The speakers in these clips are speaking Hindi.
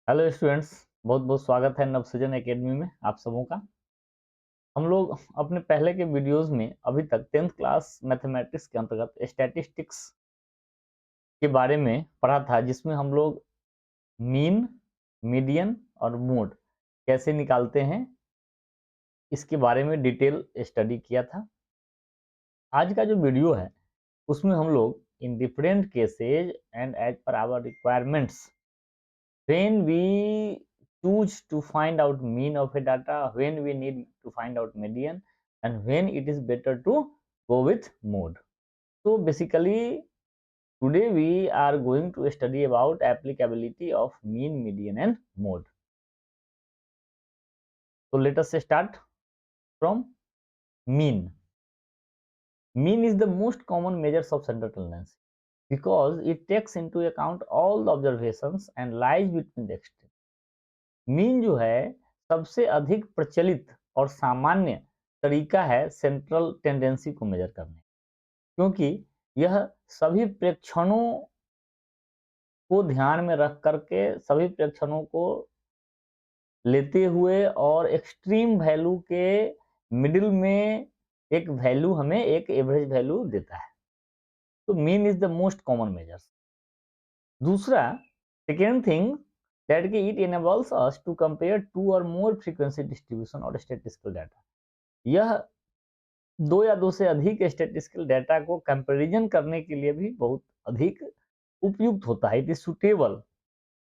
हेलो स्टूडेंट्स, बहुत बहुत स्वागत है नवसृजन एकेडमी में आप सबों का। हम लोग अपने पहले के वीडियोस में अभी तक 10th क्लास मैथमेटिक्स के अंतर्गत स्टैटिस्टिक्स के बारे में पढ़ा था, जिसमें हम लोग मीन, मीडियन और मोड कैसे निकालते हैं इसके बारे में डिटेल स्टडी किया था। आज का जो वीडियो है उसमें हम लोग in different cases and as per our requirements when we choose to find out mean of a data, when we need to find out median, and when it is better to go with mode. So basically today we are going to study about applicability of mean, median and mode. So let us start from mean. Mean is the most common measures of central tendency because it takes into account all the observations and lies between the extremes. Mean जो है सबसे अधिक प्रचलित और सामान्य तरीका है सेंट्रल टेंडेंसी को मेजर करने, क्योंकि यह सभी प्रेक्षणों को ध्यान में रख करके सभी प्रेक्षणों को लेते हुए और एक्सट्रीम वैल्यू के मिडिल में एक वैल्यू हमें एक एवरेज वैल्यू देता है। तो mean is the most common measure. दूसरा second thing that it enables us to compare two or more frequency distribution और statistical data। यह दो या दो से अधिक statistical data को कंपैरिजन करने के लिए भी बहुत अधिक उपयुक्त होता है। It is suitable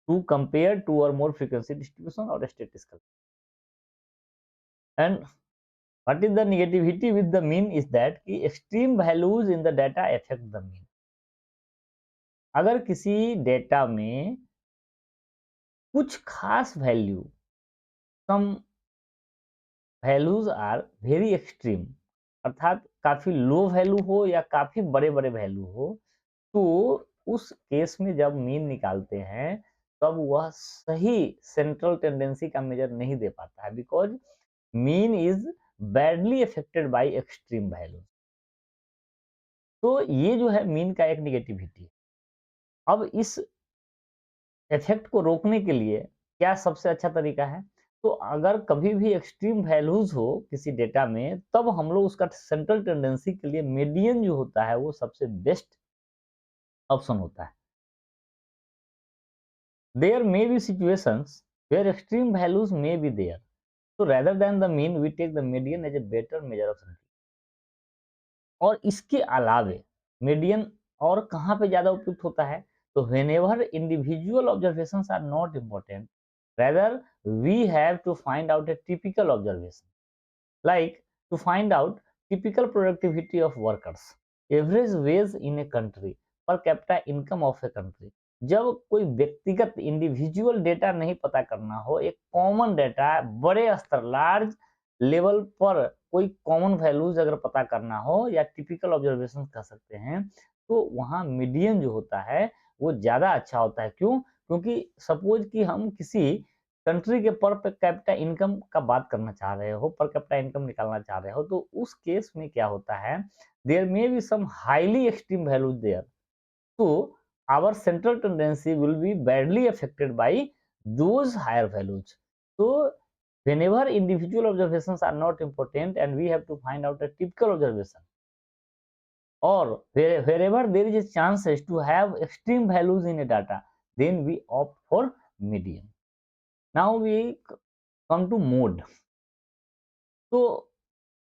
to compare to और मोर फ्रीक्वेंसी डिस्ट्रीब्यूशन और statistical। And what is the negativity with the mean is that कि extreme values in the data affect the mean। अगर किसी डेटा में कुछ खास value, some values are very extreme, अर्थात काफी लो वैल्यू हो या काफी बड़े बड़े वैल्यू हो, तो उस केस में जब मीन निकालते हैं तब वह सही सेंट्रल टेंडेंसी का मेजर नहीं दे पाता है, because mean is badly affected by extreme value. तो ये जो है मीन का एक निगेटिविटी है। अब इस इफेक्ट को रोकने के लिए क्या सबसे अच्छा तरीका है? तो अगर कभी भी एक्सट्रीम वैल्यूज हो किसी डेटा में, तब हम लोग उसका सेंट्रल टेंडेंसी के लिए मीडियन जो होता है वो सबसे बेस्ट ऑप्शन होता है। There may be situations where extreme values may be there, so rather than the mean we take the median as a better measure of central। और इसके अलावे मीडियन और कहाँ पे ज्यादा उपयुक्त होता है? तो whenever individual observations are not important, rather we have to find out a typical observation, like to find out typical productivity of workers, average wage in a country, per capita income of a country। जब कोई व्यक्तिगत इंडिविजुअल डेटा नहीं पता करना हो, एक कॉमन डेटा बड़े स्तर लार्ज लेवल पर कोई कॉमन वैल्यूज अगर पता करना हो या टिपिकल ऑब्जर्वेशन कर सकते हैं, तो वहाँ मीडियन जो होता है वो ज़्यादा अच्छा होता है। क्यों? क्योंकि सपोज कि हम किसी कंट्री के पर कैपिटा इनकम का बात करना चाह रहे हो, पर कैपिटा इनकम निकालना चाह रहे हो, तो उस केस में क्या होता है, there may be some highly extreme values there, तो our central tendency will be badly affected by those higher values। So whenever individual observations are not important and we have to find out a typical observation, or wherever there is a chances to have extreme values in a data, then we opt for median। Now we come to mode। So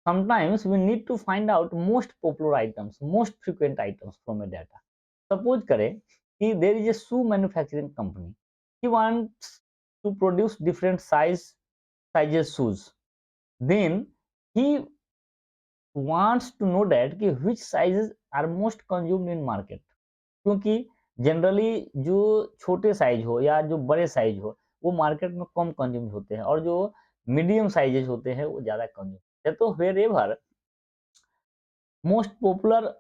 sometimes we need to find out most popular items, most frequent items from a data। Suppose करें कि there is a shoe manufacturing company, he wants to produce different sizes shoes, then he wants to know that कि which sizes are most consumed in market। क्योंकि जनरली जो छोटे साइज हो या जो बड़े साइज हो वो मार्केट में कम कंज्यूम होते हैं, और जो मीडियम साइजेज होते हैं वो ज्यादा कंज्यूम होते हैं। तो wherever most popular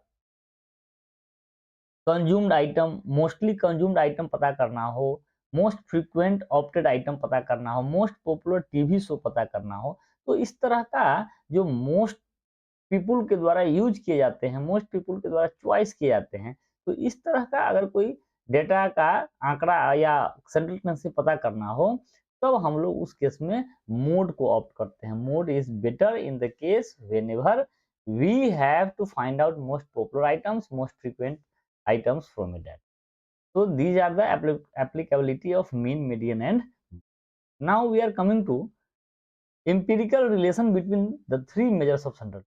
consumed item, mostly consumed item पता करना हो, मोस्ट फ्रीक्वेंट ऑप्टेड आइटम पता करना हो, मोस्ट पॉपुलर टीवी शो पता करना हो, तो इस तरह का जो मोस्ट पीपुल के द्वारा यूज किए जाते हैं, मोस्ट पीपुल के द्वारा चॉइस किए जाते हैं, तो इस तरह का अगर कोई डेटा का आंकड़ा या सेंट्रल टेंडेंसी पता करना हो, तब हम लोग उस केस में मोड को ऑप्ट करते हैं. Mode is better in the case whenever we have to find out most popular items, most frequent items from a data. So these are the applicability of mean, median and. Now we are coming to empirical relation between the three measures of central.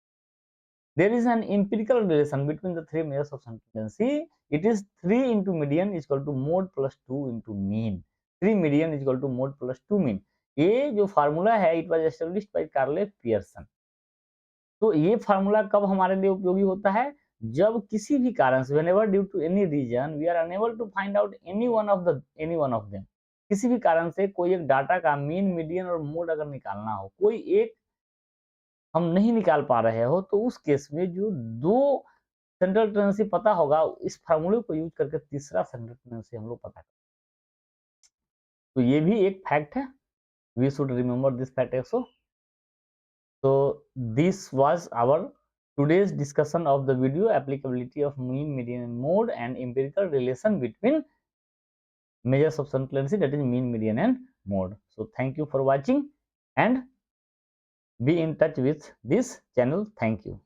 There is an empirical relation between the three measures of central tendency. It is 3 into median is equal to mode plus 2 into mean. 3 median is equal to mode plus 2 mean. ये जो फार्मूला है it was established by Karl Pearson. तो ये फार्मूला कब हमारे लिए उपयोगी होता है, जब किसी भी कारण से whenever due to any reason we are unable to find out any one of them, किसी भी कारण से कोई एक डाटा का मीन, मीडियन और मोड अगर निकालना हो, कोई एक हम नहीं निकाल पा रहे हो, तो उस केस में जो दो सेंट्रल टेंडेंसी पता होगा, इस फार्मूले को यूज करके तीसरा सेंट्रल टेंडेंसी हम लोग पता करें. तो ये भी एक फैक्ट है, we should remember this fact also. So this was our today's discussion of the video applicability of mean, median and mode and empirical relation between measures of central tendency, that is mean, median and mode. So thank you for watching and be in touch with this channel. Thank you.